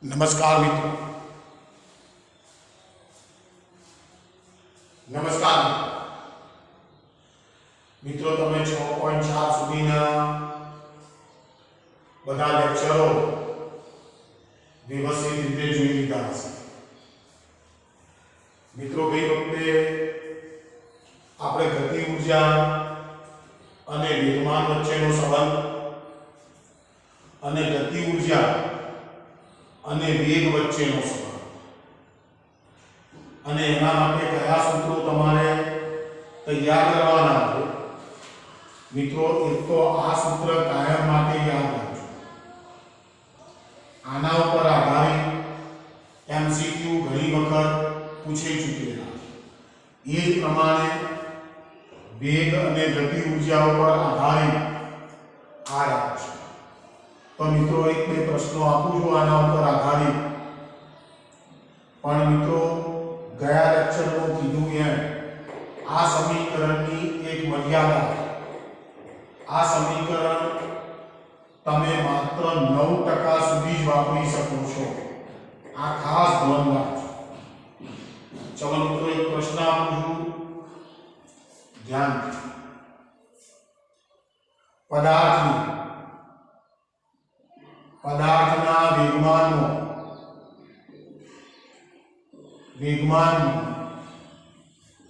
નમસ્કાર મિત્રો. નમસ્કાર મિત્રો, તમે 6.4 સુધીના બધા લેક્ચરો વ્યવસ્થિત રીતે જોઈ લીધા હશે. મિત્રો, ગઈ વખતે આપણે ગતિ ઉર્જા અને વેગમાન વચ્ચેનો સંબંધ અને ગતિ ઉર્જા અને વેગ વચ્ચેનો સંબંધ અને એના માટે કયા સૂત્રો તમારે તૈયાર કરવાના છે મિત્રો, એક તો આ સૂત્ર કાયમ માટે યાદ રાખજો. આના ઉપર આધારિત એમસીક્યુ ઘણી વખત પૂછાઈ ચૂકેલા છે. એ જ પ્રમાણે વેગ અને ગતિ ઉર્જા ઉપર આધારિત આ રાખશે. તો મિત્રો, એક બે પ્રશ્નો આપું છું આના ઉપર આધારિત. પણ મિત્રો, ગયા લેક્ચરમાં કીધું એમ આ સમીકરણની એક મર્યાદા. આ સમીકરણ તમે માત્ર 9% સુધી જ વાપરી શકો છો. આ ખાસ ધ્યાન રાખજો. ચલો મિત્રો, એક પ્રશ્ન આપું છું, ધ્યાન. પદાર્થના વેગમાન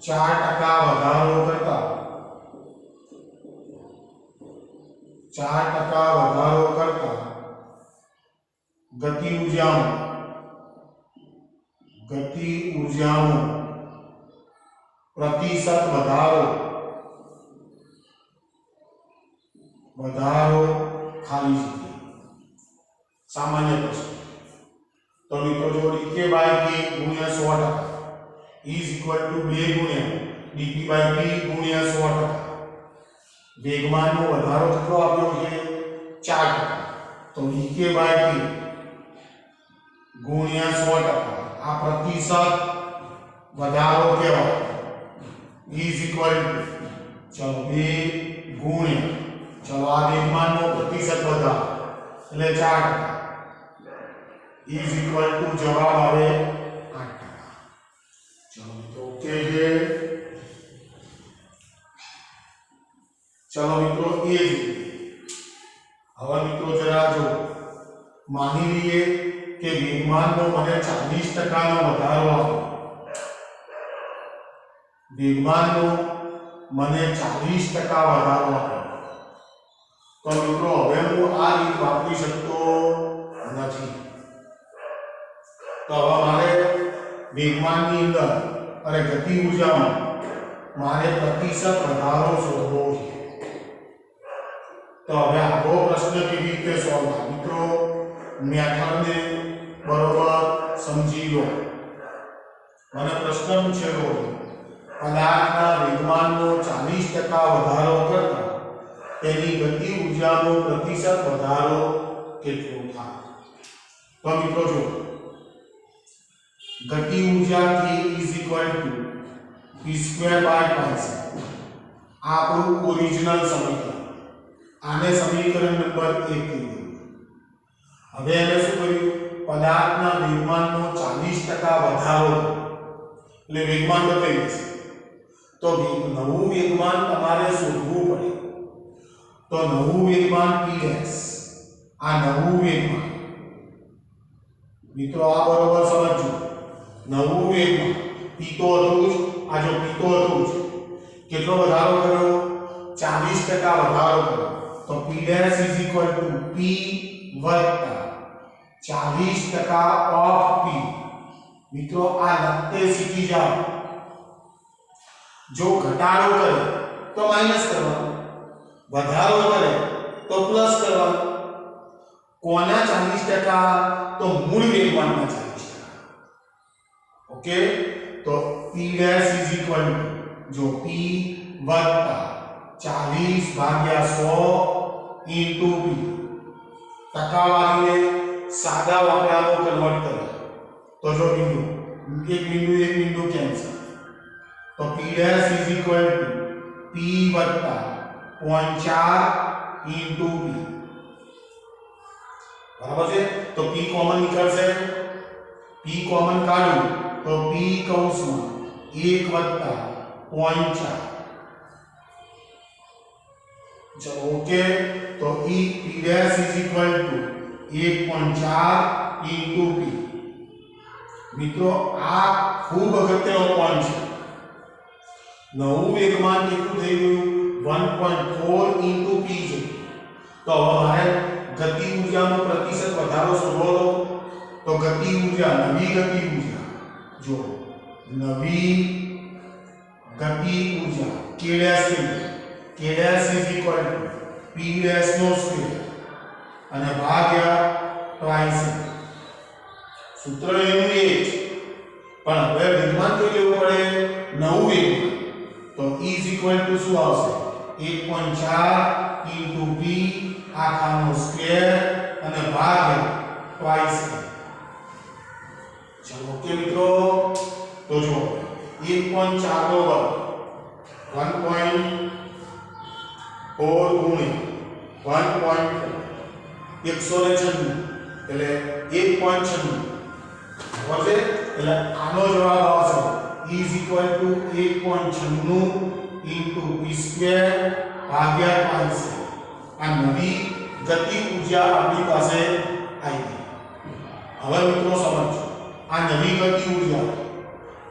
4% વધારો કરતા 4% વધારો કરતા ગતિ ઉર્જાનો પ્રતિશત વધારો ખાલી જગ્યા. સામાન્ય પ્રશ્ન. તો મિત્રો, જો dk/k ગુણ્યા 100% is equal to 2 ગુણ્યા dp/p ગુણ્યા 100%. વેગમાનનો વધારો કેટલો આપ્યો છે? 4%. તો dk/k ગુણ્યા 100%, આ પ્રતિશત વધારો કહેવાય. is equal to, ચલો 2 ગુણ્યા, ચલો આ વેગમાનનો પ્રતિશત વધારો એટલે 4%, is equal to જવાબ આવે 8%. ચલો મિત્રો, ઓકે છે. ચલો મિત્રો, એ જ હવે મિત્રો જરા જો માની લઈએ કે વેગમાનનો મને 40% નો વધારો આપ્યો. વેગમાનનો મને 40% વધારો આપ્યો. તો મિત્રો, હવે હું આ રીત વાપરી શકતો નથી. તો હવે મારે વેગમાનની અંદર અને ગતિ ઉર્જામાં મારે પ્રતિશત વધારો શોધવો છે. તો હવે આગો પ્રશ્ન કેવી રીતે સોલ્વ થાય? મિત્રો, મેથડને બરોબર સમજી લો. મને પ્રશ્ન પૂછેલો પદાર્થના વેગમાનનો 40% વધારો કરતા તેની ગતિ ઉર્જાનો પ્રતિશત વધારો કેટલો થાય? તો મિત્રો, જો ગતિ ઉર્જા k is equal to p²/π². આપણું ઓરિજિનલ સમીકરણ. આને સમીકરણ નંબર 1 કહીએ. હવે એને શું કર્યું? પદાર્થના વેગમાનનો 40% વધારો એટલે વેગમાન બદલાઈ જશે. તો નવું વેગમાન તમારે શોધવું પડે. તો નવું વેગમાન ps, આ નવું વેગમાન મિત્રો, આ બરોબર સમજજો. નવું વેગમાન પીતો હતું જ, આ જો પીતો હતું જ, કેટલો વધારો કર્યો? 40% વધારો કર્યો. તો p' is equal to p વત્તા 40% ઓફ p. મિત્રો, આ લખતે શીખી જાઓ. જો ઘટાડો કરે તો માઈનસ કરવાનો, વધારો કરે તો પ્લસ કરવાનો. કોના 40%? તો મૂળ વેગમાનના 40%. ઓકે. તો p' is equal to, જો p વત્તા 40/100 into p. ટકાવારીને સાદા આંકડામાં કન્વર્ટ કરે તો જો એક બિંદુ કેન્સલ. તો p' is equal to p વત્તા 0.4 into p. बराबर है। तो p कॉमन निकलશે, p कॉमन काढू तो p કૌંસમાં 1 વત્તા 0.4, चलो ओके। तो e p dash is equal to 1.4 into p। मित्रों आ खूब अगत्यनो पॉइंट है। नवुं वेगमान કેટલું થઈ ગયું 1.4 इंटू p છે। तो હવે મારે गति ऊर्जाનો प्रतिशत વધારો શોધવો હતો। तो गति ऊर्जा, नवी गति ऊर्जा, जो नवी गति ऊर्जा k dash k dash is equal to p dash નો સ્ક્વેર અને ભાગ્યા ટ્વાઇસ। सूत्र એનું એ જ, પણ હવે વેગમાન તો લેવું પડે નવું વેગમાન। તો e इज इक्वल टू શું આવશે 1.4 into p આખાનો સ્ક્વેર અને ભાગ્યા ટ્વાઇસ। चलो ओके मित्रों। तो जो 1.4 નો વર્ગ 1.4 ગુણ્યા 1.4 196 એટલે 1.96 બરાબર છે। એટલે આનો જવાબ આવશે e is equal to 1.96 into p square ભાગ્યા 2। આ નવી ગતિ ઊર્જા આપણી પાસે આવી ગઈ। હવે મિત્રો સમજો, આ નવી ગતિ ઊર્જા,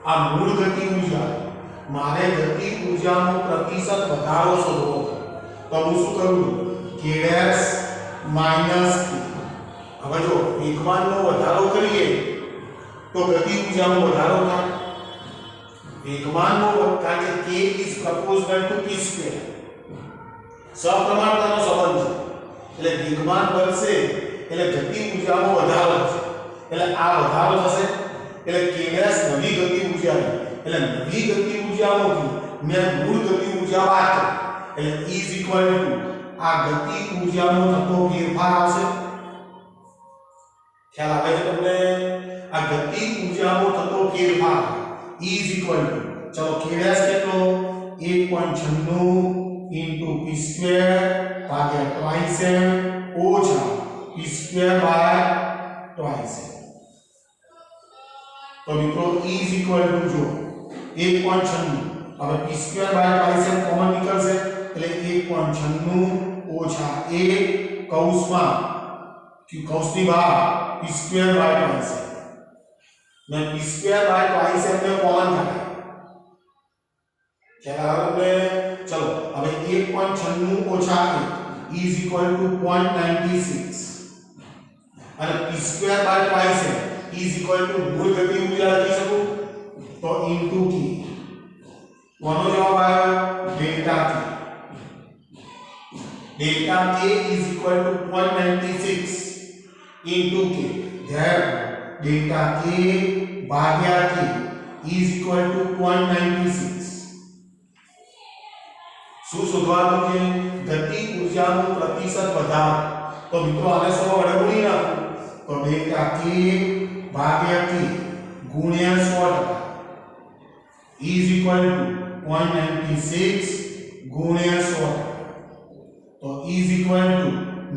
આ મૂળ ગતિ ઊર્જા, મારે ગતિ ઊર્જાનો પ્રતિશત વધારો શોધવો હતો। તો હું શું કરું k ડેશ માઈનસ k। હવે જો વેગમાનનો વધારો કરીએ તો ગતિ ઊર્જામાં વધારો થાય। વેગમાનનો કારણ કે k is proportional to p square, સપ્રમાણતાનો સંબંધ છે। એટલે વેગમાન વધશે એટલે ગતિ ઊર્જામાં વધારો થશે। એટલે આ વધારો થશે એટલે k ડેશ નવી ગતિ ઊર્જા, એટલે નવી ગતિ ઊર્જામાંથી મેં મૂળ ગતિ ઊર્જા બાદ કરી। એટલે e is equal to આ ગતિ ઊર્જાનો થતો ફેરફાર આવશે। ખ્યાલ આવે છે તમને? આ ગતિ ઊર્જાનો થતો ફેરફાર e is equal to, ચલો k ડેશ કેટલો 1.96 into p square ભાગ્યા 2 ઓછા p square by 2। तो मित्रों e is equal to जो 1.96, હવે p square by 2 कॉमन निकलશે એટલે 1.96 ઓછા 1 કૌંસમાં કૌંસની બહાર p square by 2 ને p square by 2 ને कॉमन થાય। ખ્યાલ આવે? चलो હવે 1.96 ઓછા 1 is equal to 0.96 અને p square by 2 is equal to मूल गति ऊर्जा लखी सकूं तो into k। કોનો જવાબ આવ્યો delta k। Delta k is equal to 0.96 into k, therefore delta k Bhagya k is equal to 0.96। શું શોધવાનું છે ગતિ ઊર્જાનો પ્રતિશત વધારો। તો મિત્રો આને સૌ વડે ગુણી નાખો તો delta k Bhagya k गुण્યા 100% is equal to 0.96 गुण્યા 100%, तो is equal to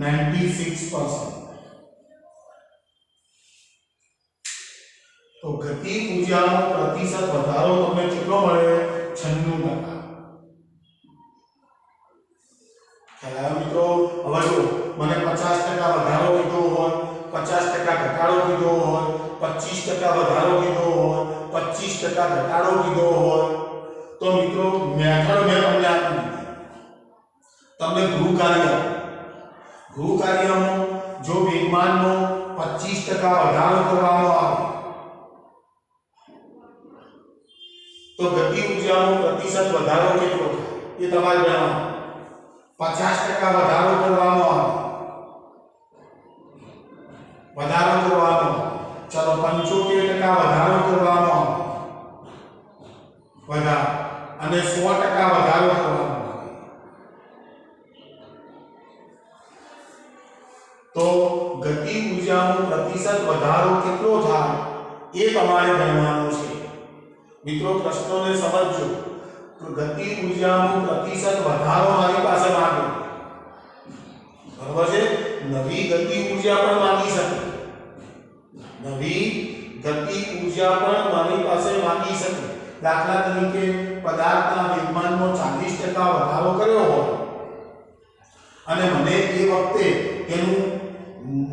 96%। तो गति ऊर्जाનો પ્રતિશત વધારો તમને કેટલો મળે 96%। ખ્યાલ આવ્યો મિત્રો? હવે જો મને 50% વધારો કીધો હોય, 50% ઘટાડો કીધો હોય, 25% વધારો કીધો હોય, 25% ઘટાડો કીધો હોય, તો મિત્રો મેથડ મેં તમને આપી દીધી। તમને ગૃહ કાર્યમાં જો વેગમાનનો 25% વધારો કરવામાં આવે તો ગતિ ઊર્જાનો પ્રતિશત વધારો કેટલો થાય એ તમારે જાણવાનું। 50% વધારો કરવામાં આવે, चलो 75% વધારો કરવામાં આવે અને 100% વધારો કરવામાં આવે તો ગતિ ઊર્જાનો પ્રતિશત વધારો કેટલો થાય એ તમારે ગણવાનું છે। મિત્રો પ્રશ્નોને સમજજો તો ગતિ ઊર્જાનો પ્રતિશત વધારો મારી પાસે માંગ્યો, બરાબર છે। નવી ગતિ ઊર્જા પણ માંગી શકે, નવી ગતિ ઊર્જા પણ મારી પાસે માંગી શકે. દાખલા તરીકે પદાર્થના વેગમાનનો 40% વધારો કર્યો હોય અને મને એ વખતે એનું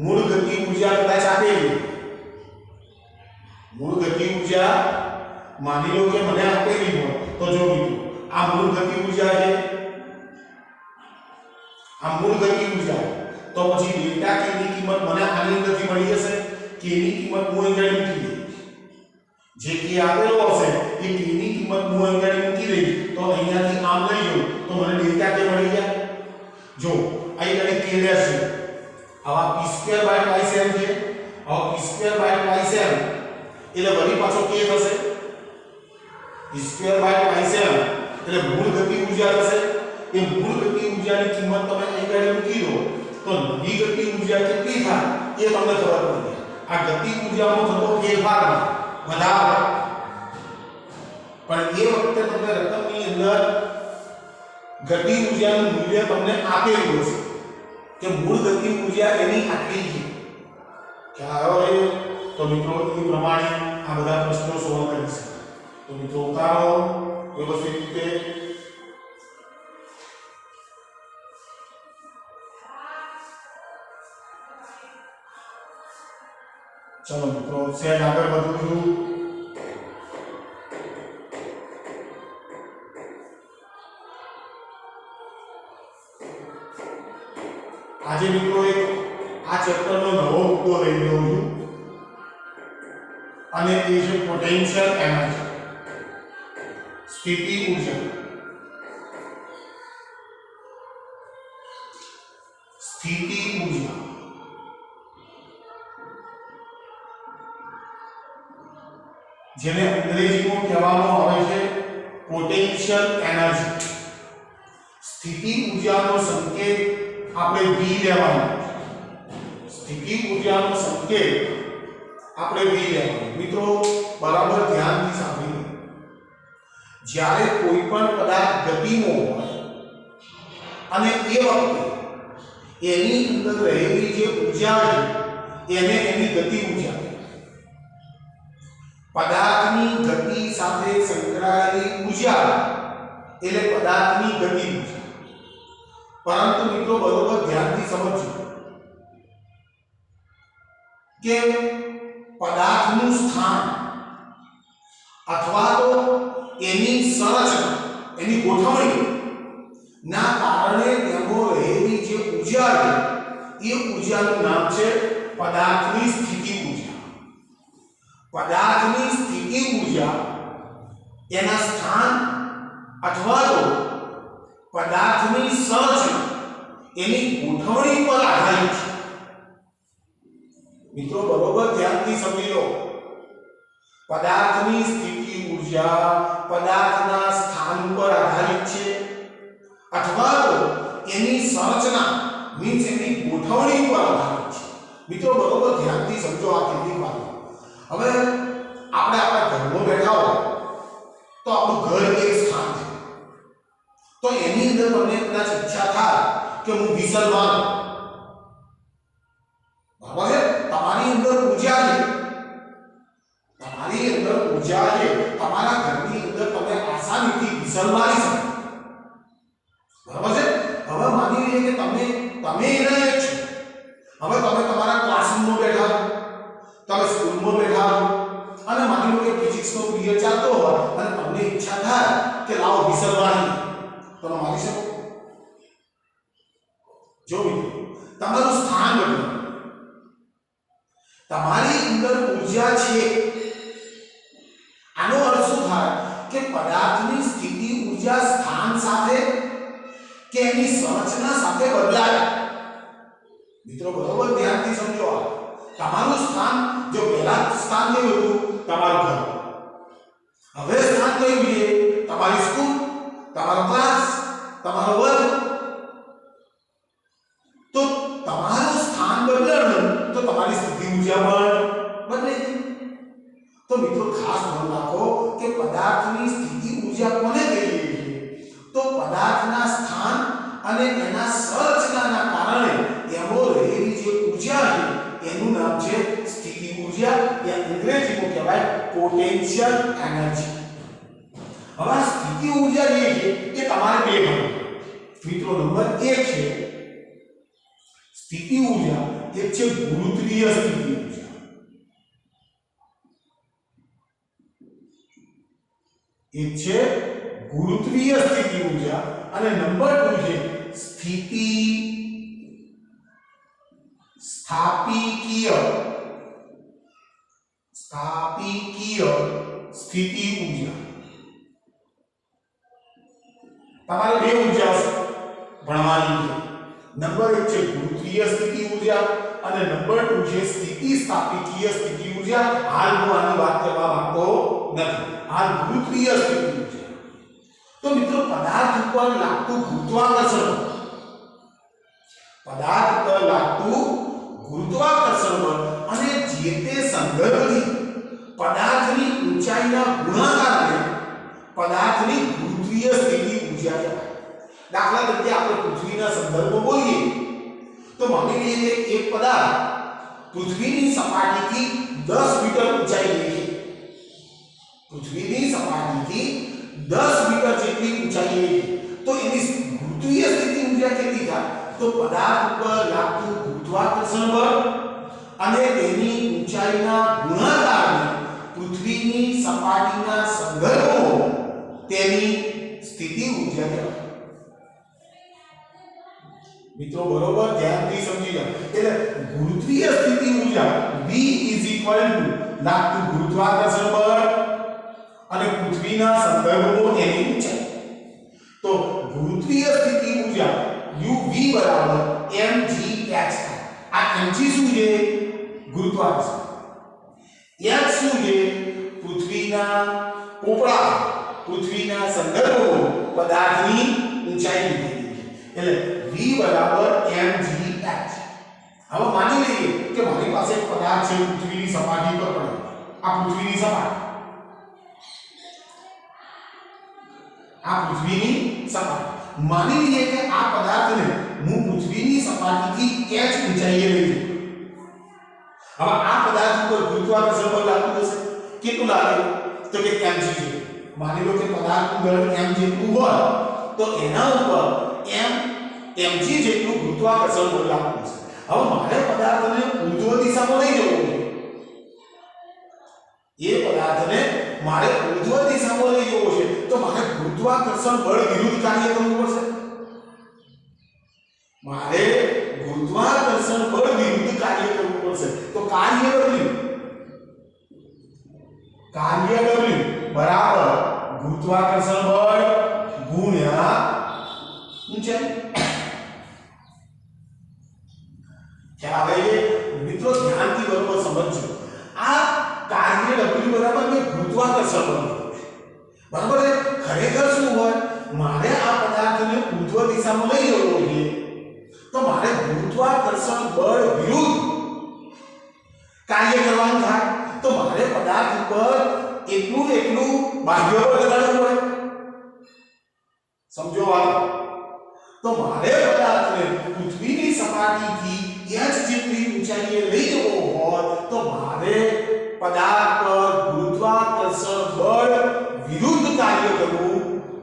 મૂળ ગતિ ઊર્જા કદાચ આપેલી, મૂળ ગતિ ઊર્જા માની લો કે મને આપેલી હોય, તો જો મિત્રો આ મૂળ ગતિ ઊર્જા છે, આ મૂળ ગતિ ઊર્જા, તો પછી ડેલ્ટા કે ની કિંમત મને આની અંદરથી મળી જશે. કે ની કિંમત હું અહીં મૂકી દઈશ, જે કે આપેલો હશે એ કે ની કિંમત હું અહીં મૂકી દઈશ, તો અહીંયાથી આમ લઈ જાઉં તો મને ડેલ્ટા કે મળી જાય. જો અહીં ગણી કે રહેશે, આવા p²/7 છે, આવા p²/7 એટલે વળી પાછો કે થશે, p²/7 એટલે મૂળ ગતિ ઊર્જા થશે. એ મૂળ ગતિ ઊર્જાની કિંમત તમે અહીં ગાડી મૂકી દો તો નવી ગતિ ઊર્જા કેટલી થાય એ તમને ખબર પડી જાય. આ ગતિ ઊર્જામાં થતો ફેરફાર વધારો, પણ એ વખતે તમને રકમની અંદર ગતિ ઊર્જાનું મૂલ્ય તમને આપેલું હશે કે મૂળ ગતિ ઊર્જા એની આટલી છે. ખ્યાલ આવ્યો? તો મિત્રો એ પ્રમાણે આ બધા પ્રશ્નો સોલ્વ કરી શકાય. તો મિત્રો ઉતારો વ્યવસ્થિત રીતે. ચલો મિત્રો સેટ આગળ વધું છું. આજે મિત્રો એક આ ચેપ્ટરનો નવો મુદ્દો લઈ રહ્યો છું અને એ છે પોટેન્શિયલ એનર્જી, સ્થિતિ ઊર્જા. સ્થિતિ ઊર્જા જેને અંગ્રેજીમાં કહેવામાં આવે છે પોટેન્શિયલ એનર્જી. સ્થિતિ ઊર્જાનો સંકેત આપણે V લેવાનો, સ્થિતિ ઊર્જાનો સંકેત આપણે V લેવાનો. મિત્રો બરાબર ધ્યાનથી સાંભળો. જ્યારે કોઈ પણ પદાર્થ ગતિમાં હોય અને એ વખતે એની અંદર રહેલી જે ઊર્જા છે એને એની ગતિ ઊર્જા, પદાર્થની ગતિ સાથે સંકળાયેલી ઊર્જા એટલે પદાર્થની ગતિ ઊર્જા. પરંતુ મિત્રો બરોબર ધ્યાનથી સમજજો કે પદાર્થનું સ્થાન અથવા તો એની સંરચના, એની ગોઠવણી ના કારણે તેમાં રહેલી જે ઊર્જા છે એ ઊર્જાનું નામ છે પદાર્થની સ્થિતિ ઊર્જા. પદાર્થની સ્થિતિ ઊર્જા એના સ્થાન અથવા તો પદાર્થની સંરચના એની ગોઠવણી પર આધારિત છે. મિત્રો બરોબર ધ્યાનથી સમજી લો. પદાર્થની સ્થિતિ ઊર્જા પદાર્થના સ્થાન પર આધારિત છે અથવા તો એની સંરચના મીન્સ એની ગોઠવણી પર આધારિત છે. મિત્રો બરોબર ધ્યાનથી સમજો આ કેટલી વાત. હવે આપણે આપણા ઘરમાં બેઠા હોય તો આપણું ઘર એક સ્થાન છે, તો એની અંદર તમને કદાચ ઈચ્છા થાય કે હું વિસલ મારું, બરાબર છે? તમારી અંદર ઊર્જા છે, તમારી અંદર ઊર્જા છે, તમારા ઘરની અંદર તમે આસાનીથી વિસલ મારી શકો, બરાબર છે? હવે માની લઈએ કે તમે એના એક છો. હવે તમે તમારા ક્લાસરૂમમાં બેઠા છો, તમે સ્કૂલમાં બેઠા છો અને માની લો કે ફિઝિક્સનો પિરિયડ ચાલતો હોય અને તમને ઈચ્છા થાય કે લાવો વિસલ મારી, તમે મારી શકો? જો મિત્રો તમારું સ્થાન બદલો, તમારી અંદર ઊર્જા છે. આનો અર્થ શું થાય કે પદાર્થની સ્થિતિ ઊર્જા સ્થાન સાથે કે એની સંરચના સાથે બદલાય. મિત્રો બરોબર ધ્યાનથી સમજો. તમારું સ્થાન, જો પહેલા સ્થાન કયું હતું? તમારું ઘર. હવે સ્થાન કયું છે? તમારી સ્કૂલ, તમારો ક્લાસ, તમારો વર્ગ. તો તમારું સ્થાન બદલાયું તો તમારી સ્થિતિ ઊર્જા પણ બદલે. તો મિત્રો ખાસ ધ્યાન રાખો કે પદાર્થની સ્થિતિ ઊર્જા કોને કહીએ છીએ? તો પદાર્થના સ્થાન અને એના સંરચનાના કારણે એમાં રહેલી છે સ્થિતિ ઊર્જા, એ અંગ્રેજીમાં કહેવાય પોટેન્શિયલ એનર્જી. હવે આ સ્થિતિ ઊર્જા જે છે એ તમારે બે ગણવું. મિત્રો નંબર 1 છે સ્થિતિ ઊર્જા, એક છે ગુરુત્વીય સ્થિતિ ઊર્જા. એક છે ગુરુત્વીય સ્થિતિ ઊર્જા અને નંબર 2 છે સ્થિતિ સ્થાપિકીય સ્થિતિ ઊર્જા. તમારે બે ઊર્જા ભણવાની છે. નંબર 1 છે ગુરુત્વીય સ્થિતિ ઊર્જા અને નંબર 2 છે સ્થિતિ સ્થાપિકીય સ્થિતિ ઊર્જા. હાલ હું આની વાત કરવા માંગતો નથી. હાલ ગુરુત્વીય સ્થિતિ ઊર્જા. તો મિત્રો પદાર્થ ઉપર લાગતું ગુરુત્વાકર્ષણ બળ અને જે તે સંદર્ભથી પદાર્થની ઊંચાઈના ગુણાકારને પદાર્થની ગુરુત્વીય સ્થિતિ ઊર્જા કહેવાય. દાખલા તરીકે આપણે પૃથ્વીના સંદર્ભમાં બોલીએ તો માની લઈએ કે એક પદાર્થ પૃથ્વીની સપાટીથી 10 મીટર ઊંચાઈ લે છે. પૃથ્વીની સપાટીથી 10 મીટર જેટલી ઊંચાઈ લે છે તો એની ગુરુત્વીય સ્થિતિ ઊર્જા કેટલી થાય? તો પદાર્થ ઉપર લાગતું ગુરુત્વાકર્ષણ બળ અને તેની ઊંચાઈના ગુણાકારને પૃથ્વીની સપાટીના સંદર્ભમાં તેની સ્થિતિ ઊર્જા કહેવાય. મિત્રો બરોબર ધ્યાનથી સમજી લો. એટલે ગુરુત્વીય સ્થિતિ ઊર્જા V લાગતું ગુરુત્વાકર્ષણ બળ અને પૃથ્વીના સંદર્ભમાં એની ઊંચાઈ. તો ગુરુત્વીય સ્થિતિ ઊર્જા uv બરાબર mgh થાય. આ mg શું છે? ગુરુત્વાકર્ષણ. h શું છે? પૃથ્વીના પોપડા પૃથ્વીના સંદર્ભમાં પદાર્થની ઊંચાઈ લીધી છે. એટલે v બરાબર mgh. હવે માની લઈએ કે મારી પાસે એક પદાર્થ છે પૃથ્વીની સપાટી પર પડ્યો. આ પૃથ્વીની સપાટી માની લઈએ કે આ પદાર્થને હું પૃથ્વીની સપાટીથી h ઊંચાઈએ લઈ જઉં. હવે આ પદાર્થ ઉપર ગુરુત્વાકર્ષણ બળ લાગતું હશે. કેટલું લાગે? તો કે m છે. માની લો કે પદાર્થનું દળ m જેટલું હોય તો એના ઉપર mg જેટલું ગુરુત્વાકર્ષણ બળ લાગતું હશે. હવે મારે પદાર્થને ઉર્ધ્વ દિશામાં લઈ જવો છે. એ પદાર્થને મારે ઉર્ધ્વ દિશામાં લઈ જવો છે તો મારે ગુરુત્વાકર્ષણ બળ વિરુદ્ધ કાર્ય કરવું પડશે. મારે ગુરુત્વાકર્ષણ બળ વિરુદ્ધ કાર્ય કરવું પડશે. તો કાર્ય W બરાબર ગુરુત્વાકર્ષણ બળ ગુણ્યા ઊંચાઈ. ખ્યાલ આવે? મિત્રો ધ્યાનથી બરોબર સમજજો. આ કાર્ય W બરાબર મેં ગુરુત્વાકર્ષણ બળ લીધું છે. બરાબર છે? ખરેખર શું હોય? મારે આ પદાર્થને ઉર્ધ્વ દિશામાં લઈ જવો છે તો મારે ગુરુત્વાકર્ષણ બળ વિરુદ્ધ કાર્ય કરવાનું થાય. તો મારે પદાર્થ ઉપર એટલું બાહ્ય બળ લગાડવું પડે. સમજો વાત? તો મારે પદાર્થને પૃથ્વીની સપાટીથી h જેટલી ઊંચાઈએ લઈ જવો હોય તો મારે પદાર્થ પર ગુરુત્વાકર્ષણ બળ વિરુદ્ધ કાર્ય કરવું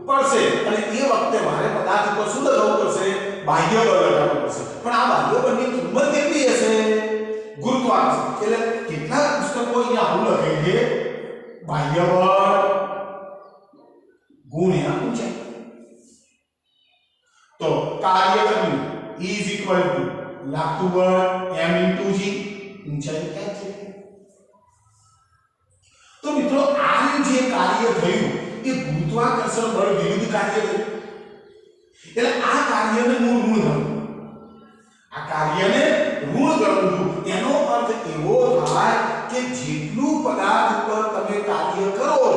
પડશે. અને એ વખતે મારે પદાર્થ પર શું લગાવવું પડશે? બાહ્ય બળ લગાવવું પડશે. પણ આ બાહ્ય બળની કિંમત કેટલી હશે? ગુરુત્વાકર્ષણ. એટલે કેટલાક પુસ્તકો અહીંયા આવું લખે છે બાહ્ય બળ ગુણ્યા ઊંચાઈ. તો કાર્ય W લાગતું બળ m × g ઊંચાઈ h છે. તો મિત્રો આ જે કાર્ય થયું એ ગુરુત્વાકર્ષણ બળ વિરુદ્ધ કાર્ય થયું. એટલે આ કાર્યને હું ઋણ ગણું. એનો અર્થ એવો થાય કે જેટલું પદાર્થ પર તમે કાર્ય કરો છો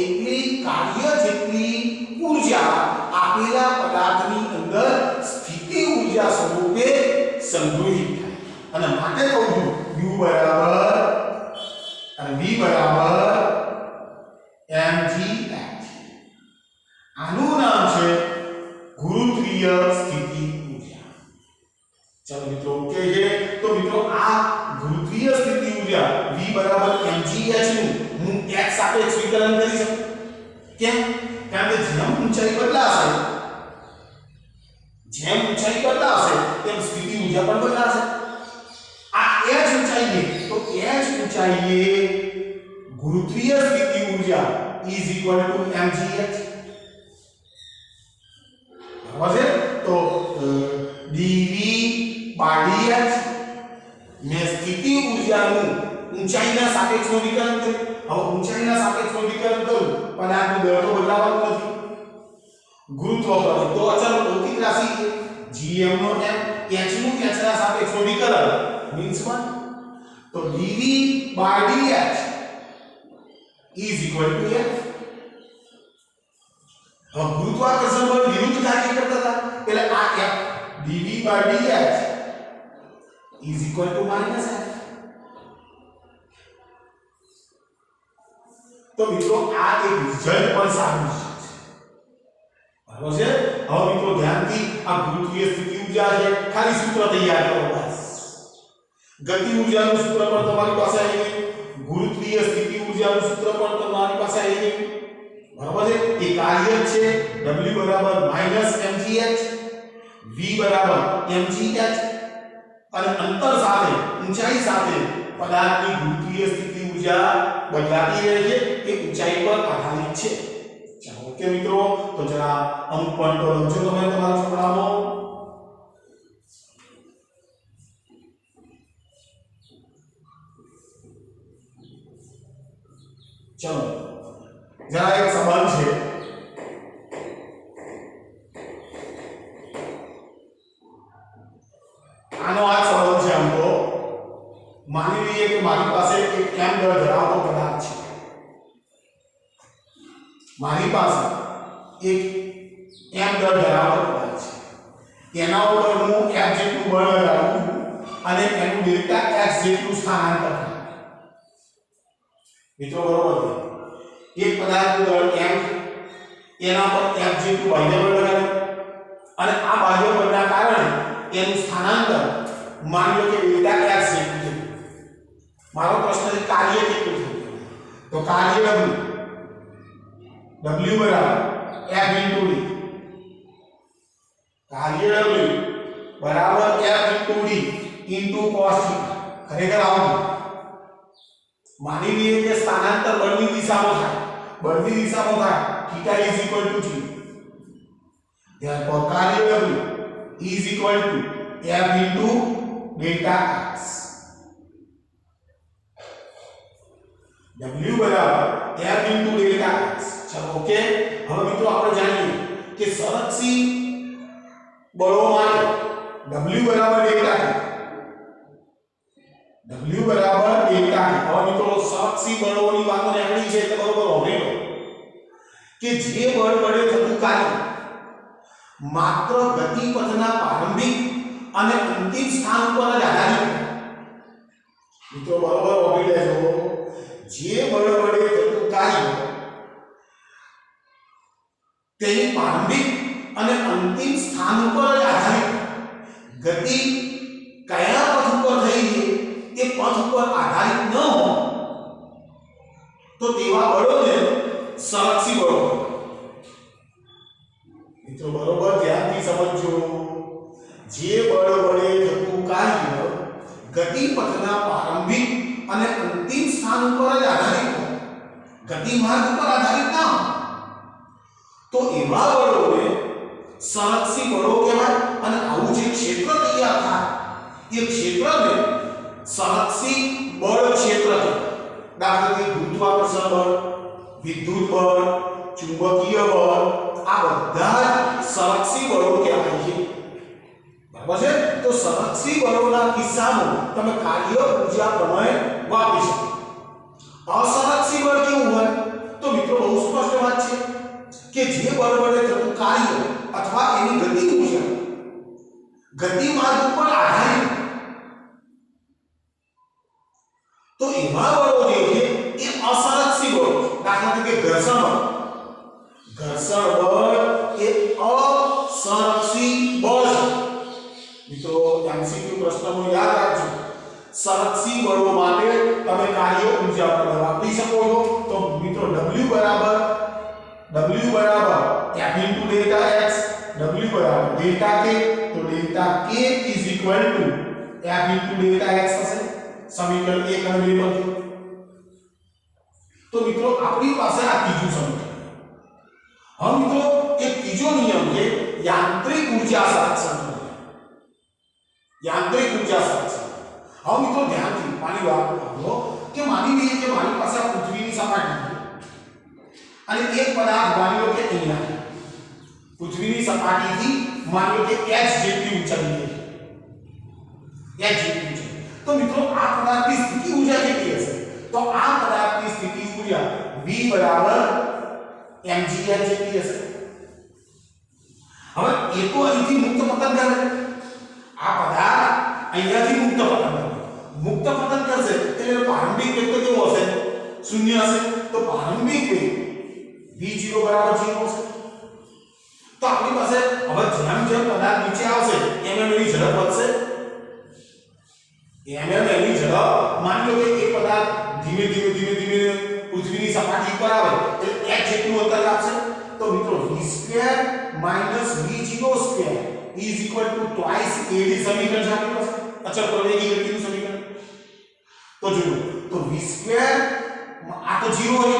એટલી કાર્ય જેટલી ઊર્જા આપેલા પદાર્થની અંદર સ્થિતિ ઊર્જા સ્વરૂપે સંગ્રહિત થાય. અને માટે કહું છું u બરાબર અને v બરાબર mgh. આનું નામ છે ગુરુત્વીય સ્થિતિ ઊર્જા. ચાલો મિત્રો ઓકે છે. તો મિત્રો આ ગુરુત્વીય ઉર્જા v બરાબર mgh નું હું x સાપેક્ષ વિકલન કરી શકું કેમ કારણ કે જેમ ઊંચાઈ બદલાશે તેમ સ્થિતિ ઉર્જા પણ બદલાશે આ h ઊંચાઈએ તો h ઊંચાઈએ ગુરુત્વીય સ્થિતિ ઉર્જા is equal to mgh બરાબર છે તો dv by dh મેં સ્થિતિ ઉર્જાનું ઊંચાઈના સાપેક્ષમાં વિકલન કર્યું હવે ઊંચાઈના સાપેક્ષમાં વિકલન કરું પદાર્થનું દળ તો બદલાવાનું નથી ગુરુત્વ પ્રબળ તો અચળ ભૌતિક રાશિ gm નો m h નું h ના સાપેક્ષમાં વિકલન means 1 તો dv by dh is equal to f હવે ગુરુત્વાકર્ષણ બળ વિરુદ્ધ કાર્ય કરતા હતા એટલે આ f dv by dh is equal to minus f તો મિત્રો આ એક રિઝલ્ટ પણ સારું છે બરાબર છે હવે મિત્રો ધ્યાનથી આ ગુરુત્વીય સ્થિતિ ઉર્જા છે ખાલી સૂત્ર તૈયાર કરો બસ ગતિ ઉર્જાનું સૂત્ર પણ તમારી પાસે આવી ગયું ગુરુત્વીય સ્થિતિ ઉર્જાનું સૂત્ર પણ તમારી પાસે આવી ગયું બરાબર છે એ કાર્ય છે w બરાબર -mgh v બરાબર mgh અને અંતર સાથે ઊંચાઈ સાથે પદાર્થની ગુરુત્વીય સ્થિતિ ઉર્જા બદલાતી રહે છે એ ઊંચાઈ પર આધારિત છે ચાલો ઓકે મિત્રો તો જરા અમુક પોઈન્ટો લખજો તમે તમારા ચોપડામાં ચાલો જરા એક સંબંધ છે આનો આ સંબંધ છે આમ તો માની લઈએ કે મારી પાસે એક m દળ ધરાવતો પદાર્થ છે મારી પાસે એક m દળ ધરાવતો પદાર્થ છે એના ઉપર હું f જેટલું બળ લગાવું છું અને એનું ડેલ્ટા x જેટલું સ્થાનાંતર મિત્રો બરોબર એક પદાર્થનું દળ m એના પર f જેટલું બાહ્ય બળ લગાવ્યું અને આ બાહ્ય બળના કારણે એનું સ્થાનાંતર માની લો કે ડેલ્ટા x જેટલું છે મારો પ્રશ્ન છે કાર્ય કેટલું છે તો કાર્ય w બરાબર f * d કાર્ય w બરાબર f * d cos θ ખરેખર આવું માની લઈએ કે સ્થાનાંતર બળની દિશામાં થાય θ is equal to 0 therefore કાર્ય w is equal to f into delta x w બરાબર f into delta x ચલો ઓકે હવે મિત્રો આપણે જાણીએ કે સંરક્ષી બળો માટે w બરાબર delta t w બરાબર delta t હવે મિત્રો સંરક્ષી બળોની વાતો નીકળી છે એટલે બરોબર હોવે કે જે બળ વડે થતું કાર્ય માત્ર ગતિપથના પ્રારંભિક અને અંતિમ સ્થાન પર જ આધારિત મિત્રો બરોબર હોવી લેજો જે બળ વડે થતું કાર્ય તેની પ્રારંભિક અને અંતિમ સ્થાન પર જ આધારિત ગતિ કયા પથ ઉપર થઈ છે તે પથ ઉપર આધારિત ન હોય તો તેવા બળોને સંરક્ષી બળો મિત્રો બરોબર ધ્યાનથી સમજો જે બળ વડે થતું કાર્ય ગતિપથના પ્રારંભિક અને અંતિમ સ્થાન ઉપર જ આધારિત હોય ગતિ માર્ગ પર આધારિત ન હોય તો એવા બળોને સંરક્ષી બળો કહેવાય અને આવું જે ક્ષેત્ર તૈયાર થાય એ ક્ષેત્રને સંરક્ષી બળ ક્ષેત્ર કહેવાય દાખલા તરીકે ગુરુત્વાકર્ષણ બળ વિદ્યુત બળ ચુંબકીય બળ આ બધા સંરક્ષી બળો કહેવાય છે બરાબર છે તો સંરક્ષી બળોના કિસ્સામાં તમે કાર્ય ઊર્જા પ્રમેય વાપરી શકો અસંરક્ષી બળ કેવું હોય તો મિત્રો બહુ સ્પષ્ટ વાત છે કે જે બળ વડે થતું કાર્ય અથવા એની ગતિ ઉર્જા ગતિ માર્ગ ઉપર આધારિત તો એવા બળો જે છે એ અસંરક્ષી બળો દાખલા તરીકે ઘર્ષણ બળ એ અસંરક્ષી બળ છે મિત્રો એમસીક્યુ પ્રશ્નનો યાદ રાખજો સંરક્ષી બળો માટે તમે કાર્ય ઊર્જા પર વાપરી શકો છો તો મિત્રો W બરાબર F into delta x, W બરાબર delta k, તો delta k is equal to F into delta x થશે સમીકરણ 1 અને 2 પરથી. તો મિત્રો આપણી પાસે આ ત્રીજું સમીકરણ. હવે મિત્રો એક ત્રીજો નિયમ છે યાંત્રિક ઊર્જા સંરક્ષણ. યાંત્રિક ઊર્જા સંરક્ષણ. હવે મિત્રો ધ્યાનથી માની વાત કરો કે માની લઈએ કે મારી પાસે આ પૃથ્વીની સપાટી છે અને એક પદાર્થ માની લો કે અહીંયા પૃથ્વીની સપાટીથી માની લો કે h જેટલી ઊંચાઈ છે. h જેટલી ઊંચાઈ. તો મિત્રો આ પદાર્થની સ્થિતિ ઊર્જા કેટલી હશે? તો આ પદાર્થની સ્થિતિ ઊર્જા V બરાબર mgh જેટલી હશે. હવે એ તો અહીંથી મુક્ત પતન કરે. આ પદાર્થ અહીંયાથી મુક્ત પતન કરે. મુક્ત પતન કરશે એટલે પ્રારંભિક વેગ તો કેવો હશે? શૂન્ય હશે. તો પ્રારંભિક વેગ v0 બરાબર 0 હશે. તો આપણી પાસે હવે જેમ જેમ પદાર્થ નીચે આવશે એમ એમ એની ઝડપ વધશે. એમ એમ એની ઝડપ માની લો કે એ પદાર્થ ધીમે ધીમે પૃથ્વીની સપાટી પર આવે એટલે h જેટલું અંતર કાપશે. તો મિત્રો v2 v02 is equal to twice ad સમીકરણ છે આપણી પાસે અચળ પ્રવેગી ગતિનું સમીકરણ. તો જુઓ તો v2 આ તો 0 હોય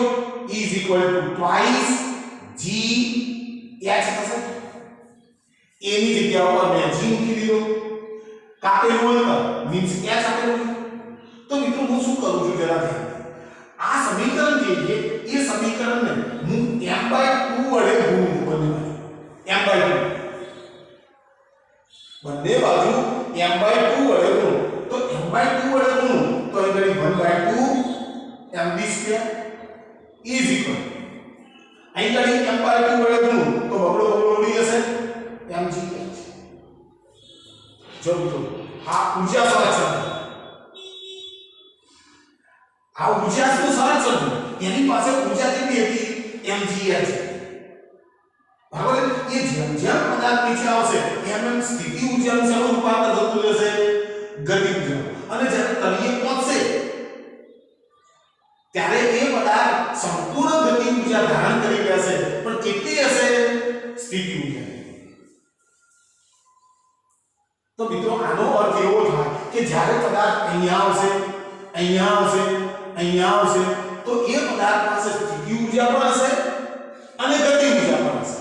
is equal to twice g h થશે. a ની જગ્યા પર મેં g મૂકી દીધો. કાપેલું અંતર મીન્સ h આપેલું. તો મિત્રો હું શું કરું છું જરા ધ્યાન. આ સમીકરણ જે છે એ સમીકરણને હું m/2 વડે ગુણું બંને બાજુ. બંને બાજુ m/2 વડે ગુણું. તો m/2 વડે ગુણું તો એ ગણી 1/2 mv2 is equal અહીં ગણી m/2 વડે ગુણું તો બબડો ઉડી જશે mg. જો મિત્રો આ ઊર્જા સંરક્ષણ. આ ઊર્જાનું સંરક્ષણ એની પાસે ઊર્જા કેટલી હતી? mgh. બરાબર. એ જેમ જેમ પદાર્થ નીચે આવશે એમ એમ સ્થિતિ ઊર્જાનું શેનું રૂપાંતર થતું જશે? ગતિ ઊર્જા. અને જ્યારે તળિયે પહોંચશે ત્યારે એ પદાર્થ સંપૂર્ણ ગતિ ઊર્જા ધારણ કરી લેશે. પણ કેટલી હશે? સ્થિતિ ઊર્જા. તો મિત્રો આનો અર્થ એવો થાય કે જ્યારે પદાર્થ અહીંયા આવશે તો એ પદાર્થ પાસે સ્થિતિ ઊર્જા પણ હશે અને ગતિ ઊર્જા પણ હશે.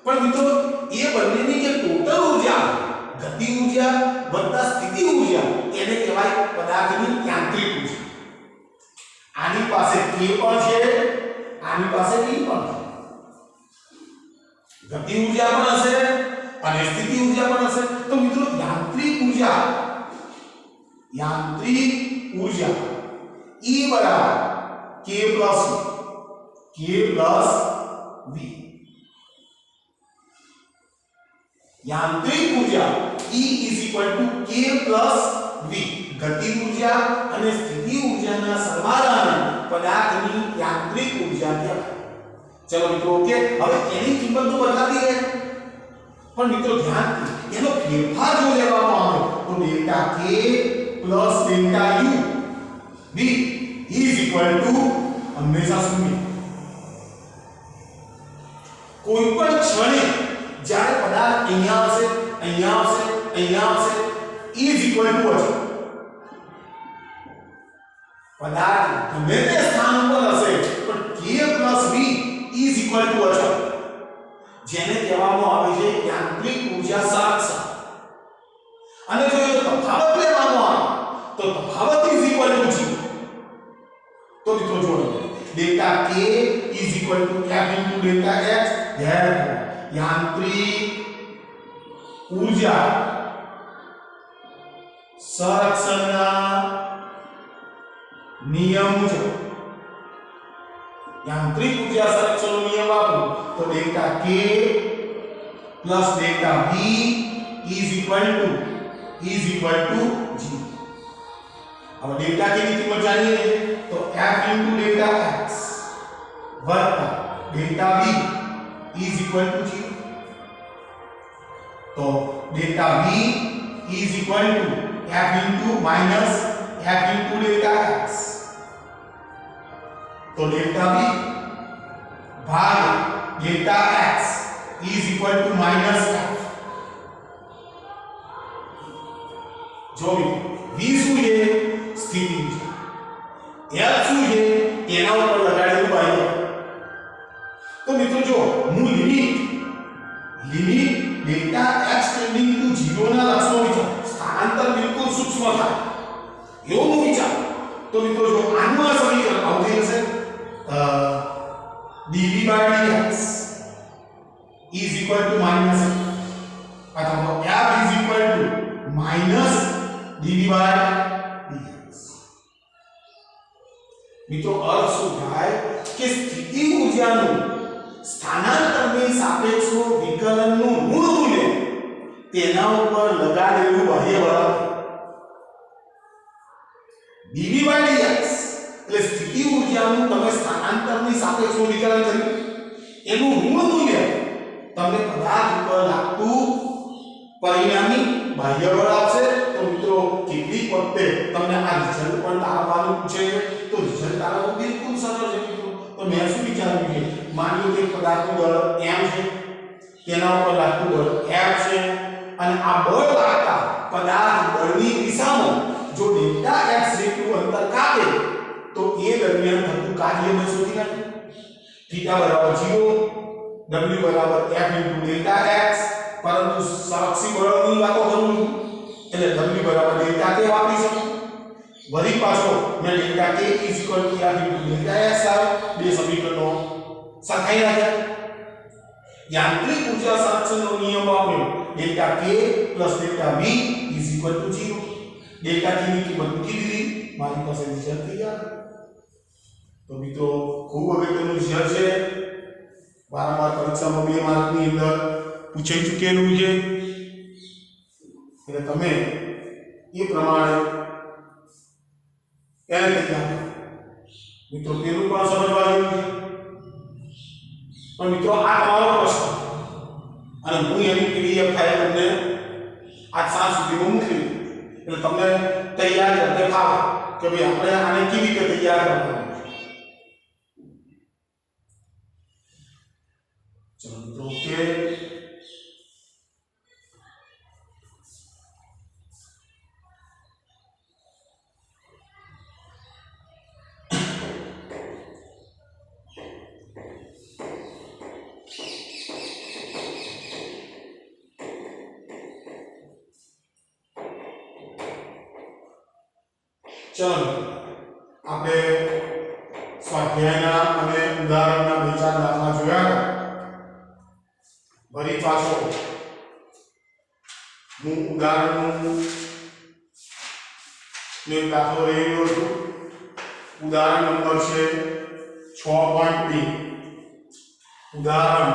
પણ મિત્રો એ બંનેની જે ટોટલ ઊર્જા ગતિ ઊર્જા વત્તા સ્થિતિ ઊર્જા એને કહેવાય પદાર્થની યાંત્રિક ઊર્જા. આની પાસે k પણ છે, આની પાસે p પણ છે. ગતિ ઊર્જા પણ હશે અને સ્થિતિ ઊર્જા પણ હશે. તો મિત્રો યાંત્રિક ઊર્જા E બરાબર k plus v. યાંત્રિક ઊર્જા E is equal to k plus v. ગતિ ઊર્જા અને સ્થિતિ ઊર્જાના સરવાળાને પદાર્થની યાંત્રિક ઊર્જા કહેવાય. ચલો મિત્રો ઓકે. હવે એની કિંમત તો બદલાતી રહે પણ મિત્રો ધ્યાનથી એનો ફેરફાર જો લેવામાં આવે તો delta k plus delta u v is equal to હંમેશા શૂન્ય. કોઈ પણ ક્ષણે જ્યારે પદાર્થ અહીંયા આવશે is equal to અચળ. પદાર્થ ગમે તે સ્થાન ઉપર હશે પણ k plus v is equal to અચળ. જેને કહેવામાં આવે છે યાંત્રિક ઊર્જા સંરક્ષણ. અને જો એ તફાવત લેવામાં આવે તો તફાવત is equal to 0. તો મિત્રો જોડો delta k is equal to f into delta h. યાંત્રિક ઊર્જા સંરક્ષણના નિયમ મુજબ યાંત્રિક ઊર્જા સંરક્ષણનો નિયમ વાપરો તો delta k plus delta v is equal to 0. अब डेल्टा की कीमत जानिए तो f into डेल्टा x वत्ता delta v is equal to 0. तो delta v is equal to f into minus f into delta x तो डेल्टा v भाग delta x is equal to minus f। जो v શું છે સ્થિતિ છે, f શું છે એના ઉપર લગાડેલું બાહ્ય। તો મિત્રો જો હું limit delta x tending to 0 ના લક્ષણો વિચાર, સ્થાનાંતર બિલકુલ સૂક્ષ્મ થાય એવું વિચાર। તો મિત્રો જો આનું આ સમીકરણ આવતી હશે dv dx is equal to minus અથવા f is equal to minus dv dx। મિત્રો અર્થ શું થાય કે સ્થિતિ ઊર્જાનું સ્થાનાંતરની સાપેક્ષમાં વિકલનનું ઋણ મૂલ્ય તેના ઉપર લગાડેલું બાહ્ય બળ dv dx એટલે સ્થિતિ ઊર્જાનું તમે સ્થાનાંતરની સાપેક્ષમાં વિકલન કર્યું એનું ઋણ મૂલ્ય તમને પદાર્થ ઉપર લાગતું પરિણામી બાહ્ય બળ આપશે। તો મિત્રો કેટલીક વખતે તમને આ રિઝલ્ટ પણ તારવવાનું પૂછે તો રિઝલ્ટ તારવવું બિલકુલ સરળ છે મિત્રો। તો મેં શું વિચાર્યું કે માની લો કે પદાર્થનું બળ m છે, તેના ઉપર લાગતું બળ f છે અને આ બળ લાગતા પદાર્થ બળની દિશામાં જો ડેલ્ટા x જેટલું અંતર કાપે તો એ દરમિયાન થતું કાર્ય મેં શોધી કાઢ્યું। θ બરાબર 0, w બરાબર f * ડેલ્ટા x, પરંતુ સંરક્ષી બળની વાતો કરું એટલે w બરાબર ડેલ્ટા k વાપરી શકું। વળી પાછો મેં delta k = f * delta x બે સમીકરણો સરખાઈ રાખ્યા। યાંત્રિક ઊર્જા સંરક્ષણનો નિયમ વાપર્યો delta k + delta v = 0। Delta k ની કિંમત મૂકી દીધી, મારી પાસે રિઝલ્ટ તૈયાર। તો મિત્રો ખૂબ અગત્યનું રિઝલ્ટ છે, વારંવાર પરીક્ષામાં 2 માર્કની અંદર પૂછાઈ ચૂકેલું છે એટલે તમે એ પ્રમાણે એને તૈયાર કરો। મિત્રો પેલું પણ સમજવા જેવું છે, પણ મિત્રો આ તમારો પ્રશ્ન અને હું એની પીડીએફ ફાઇલ તમને આજ સાંજ સુધીમાં મોકલી એટલે તમને તૈયાર કરતે ફાવે કે ભાઈ આપણે આને કેવી રીતે તૈયાર કરવાનું છે। ચલો મિત્રો ઓકે, चलो આપણે સ્વાધ્યાયના અને ઉદાહરણના બે ચાર દાખલા જોયા। વળી પાછો હું ઉદાહરણનું ને દાખલો લઈ રહ્યો છું। ઉદાહરણ નંબર છે 6.2। ઉદાહરણ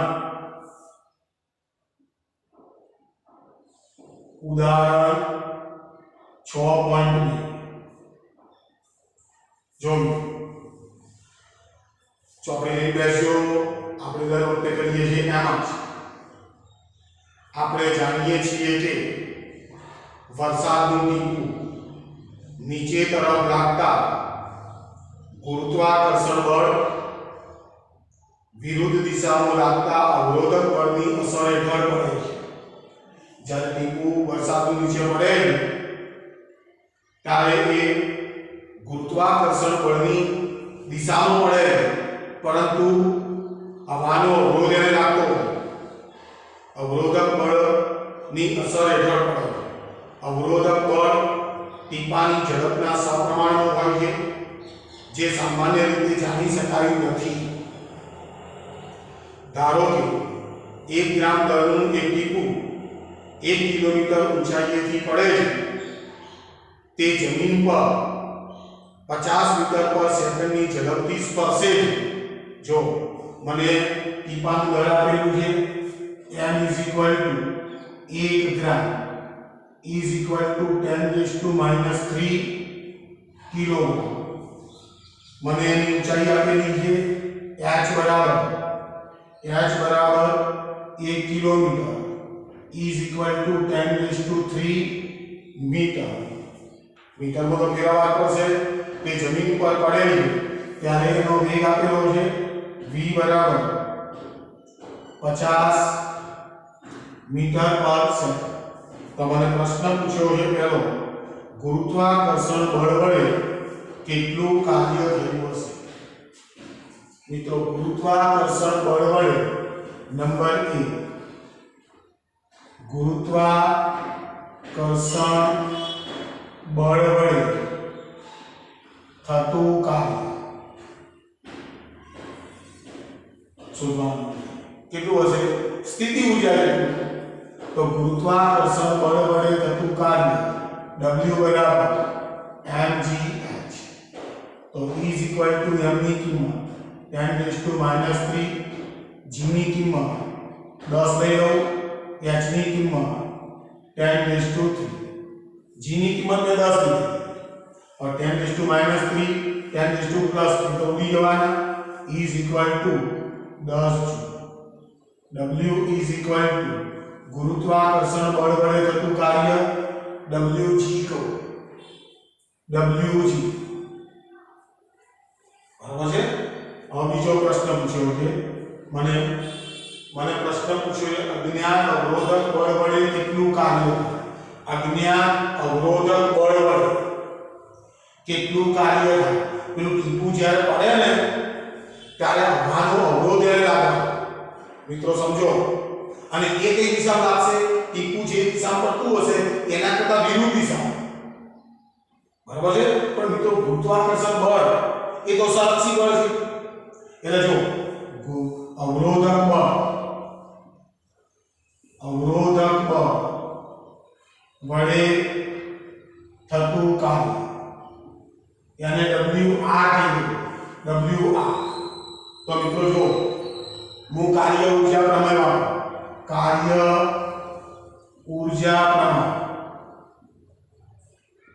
6.2 जो ચોપડી બેસ્યો આપણે દર વખતે કરીએ છીએ એમ જ આપણે જાણીએ છીએ કે વરસાદનું ટીપું નીચે તરફ લાગતા ગુરુત્વાકર્ષણ બળ વિરુદ્ધ દિશામાં લાગતા અવરોધક બળની અસર હેઠળ પડે છે। જ્યારે ટીપું વરસાદનું નીચે પડે ત્યારે એ ગુરુત્વાકર્ષણ બળની દિશામાં પડે, પરંતુ હવાનો અવરોધ એને લાગતો અવરોધક બળની અસર હેઠળ પડે। અવરોધક બળ ટીપાની ઝડપના સપ્રમાણમાં હોય છે, જે સામાન્ય રીતે જાણી શકાયું નથી। ધારો કે 1 ગ્રામ દળનું એક ટીપું 1 કિલોમીટર ઊંચાઈએથી પડે છે, તે જમીન પર 50 મીટર પર સેકન્ડની ઝડપથી સ્પર્શે છે। જો મને ટીપાનું દળ આપેલું છે m = 1 ગ્રામ = 10⁻³ કિલોગ્રામ, મને એની ઊંચાઈ આપેલી છે h બરાબર 1 કિલોમીટર = 10⁻³ મીટર। મીટરમાં તો ફેરવવા પડશે, તે જમીન પર પડેલી ત્યારે એનો વેગ આપેલો છે v બરાબર 50 મીટર પર સેકન્ડ. તમને પ્રશ્ન પૂછ્યો છે પહેલો, ગુરુત્વાકર્ષણ બળ વડે કેટલું કાર્ય થયું હશે? મિત્રો ગુરુત્વાકર્ષણ બળ વડે નંબર 1 ગુરુત્વાકર્ષણ બળ વડે થતું કાર્ય શોધવાનું. કેટલું હશે? સ્થિતિ ઊર્જા જેટલું. તો ગુરુત્વાકર્ષણ બળ વડે થતું કાર્ય W બરાબર mgh. તો E = m ની કિંમત 10⁻³ g ની કિંમત 10 લઈ લો, h ની કિંમત 10⁻³ g ની કિંમત મેં 10 લીધી और 10⁻³ 10⁻+3 तो उड़ी जवाना. E = 10 W = ગુરુત્વાકર્ષણ બળ વડે થતું કાર્ય Wg કહો. Wg બરાબર છે. હવે બીજો પ્રશ્ન પૂછ્યો છે મને પ્રશ્ન પૂછ્યો છે અજ્ઞાત અવરોધક બળ વડે કેટલું કાર્ય થાય? અજ્ઞાત અવરોધક બળ વડે કેટલું કાર્ય થાય? પેલું ટીપું જ્યારે પડે ને ત્યારે હવાનો અવરોધ એને લાગે. મિત્રો સમજો, અને એ કઈ દિશામાં લાગશે? ટીપું જે દિશામાં પડતું હશે એના કરતા વિરુદ્ધ દિશામાં. બરાબર છે. પણ મિત્રો ગુરુત્વાકર્ષણ બળ એ તો સંરક્ષી બળ છે. એટલે જો અવરોધક બળ વડે થતું કાર્ય यानी WR कहेंगे. WR तो मित्रों जो मु कार्य ऊर्जा प्रमेय कार्य ऊर्जा प्रमेय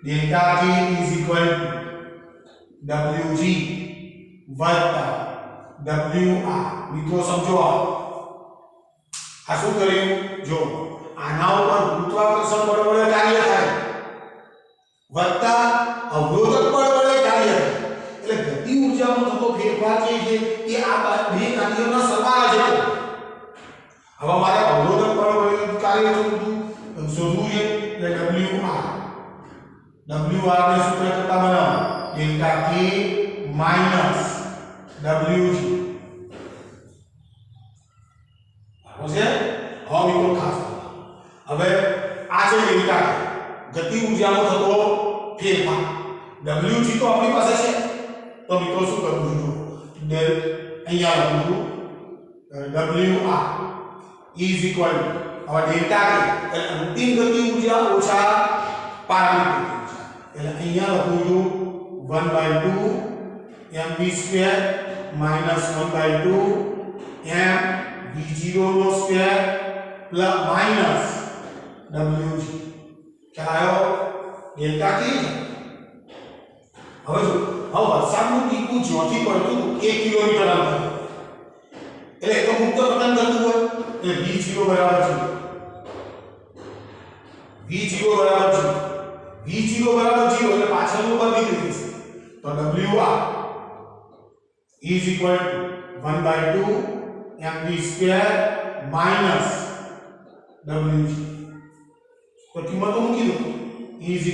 डेल्टा K = Wg वत्ता WR. मित्रों समझो आ શું કર્યું? જો આના ઉપર ગુરુત્વાકર્ષણ બળ વડે કાર્ય થાય વત્તા અવરોધક બળ વડે કાર્ય થાય. એટલે ગતિ ઊર્જામાં થતો ફેરફાર જે છે એ આ બે કાર્યોના સરવાળા જેટલો. હવે મારે અવરોધક બળ વડે કાર્ય શોધવું છે એટલે WR. WR ને સૂત્ર કરતા બનાવો ડેલ્ટા K માઈનસ Wg. બરાબર છે. હવે મિત્રો ખાસ હવે આ છે ડેલ્ટા ગતિ ઊર્જામાં થતો ફેરફાર. Wg તો આપણી પાસે છે. તો મિત્રો શું કરવું જોઈએ? ડેલ અહીંયા લખું WR = હવે ડેલ્ટા K એટલે અંતિમ ગતિ ઊર્જા ઓછા પ્રારંભિક ગતિ ઊર્જા. એટલે અહીંયા લખું છું 1/2 mv² - 1/2 mv02 plus minus Wg. ખ્યાલ આવ્યો? Delta K. હવે જો વરસાદનું ટીપું જ્યોથી પડતું 1 કિલોમીટર અંતર એટલે એ તો મુક્ત પતન કરતું હોય એટલે V0 બરાબર છે V0 બરાબર 0 એટલે પાછળનું પદ નીકળી જશે. તો WR = 1/2 mv² માઈનસ Wg. તો કિંમત તો મૂકી દો. E = 1/2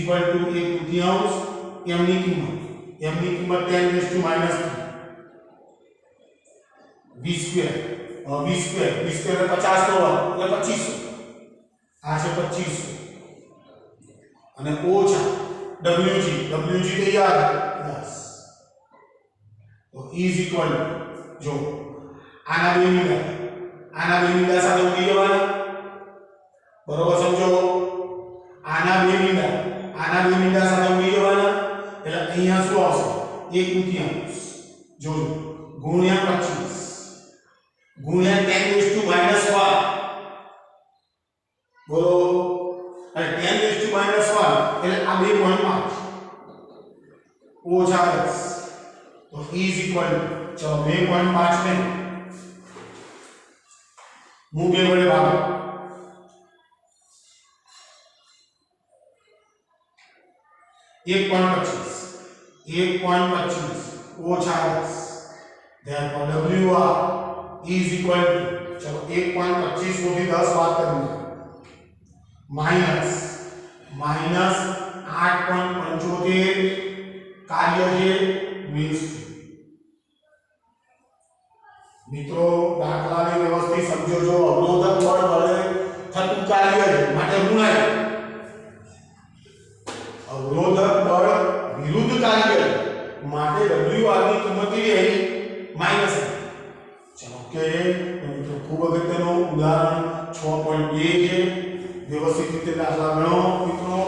m ની કિંમત 10⁻³ v². v² એટલે 50 નો વર્ગ એટલે 2500. આ છે 2500 અને ઓછા Wg તો યાદ 10. તો E = જો આના બે મીંડા સાથે ઉડી જવાના. બરોબર સમજો? આના બે મીંડા સાથે ઉડી જવાના એટલે અહીંયા શું આવશે? 1/3 જોજો ગુણ્યા 25 ગુણ્યા 10⁻⁻1. બોલો અને 10⁻⁻1 એટલે આ 2.5 ઓછા 10. તો E = ચલો 2.5 ને હું 2 વડે ભાગો 1.25 ઓછા 10 therefore WR is equal to चलो 1.25 માંથી 10 બાદ કરીએ માઈનસ 8.75 કાર્ય છે મીન્સ મિત્રો દાખલાને વ્યવસ્થિત સમજો જો અવરોધક બળ વડે થતું કાર્ય છે માટે ગુણાય અવરોધક બળ વિરુદ્ધ કાર્ય માટે WR ની કિંમત કેવી આવી માઈનસ ચલો કે મિત્રો ખૂબ અગત્યનું ઉદાહરણ 6.2 છે વ્યવસ્થિત રીતે દાખલા ગણો મિત્રો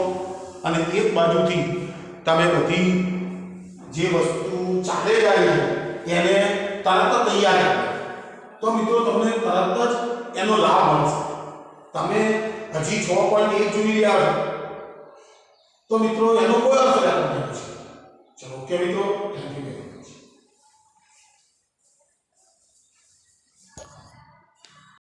અને એક બાજુથી તમે બધી જે વસ્તુ ચાલે જાય છે એને તરત જ તૈયાર કરો તો મિત્રો તમને તરત જ એનો લાભ મળશે તમે હજી 6.1 જોઈ રહ્યા છો તો મિત્રો એનો કોઈ અર્થ નથી ચલો ઓકે મિત્રો થેન્ક યુ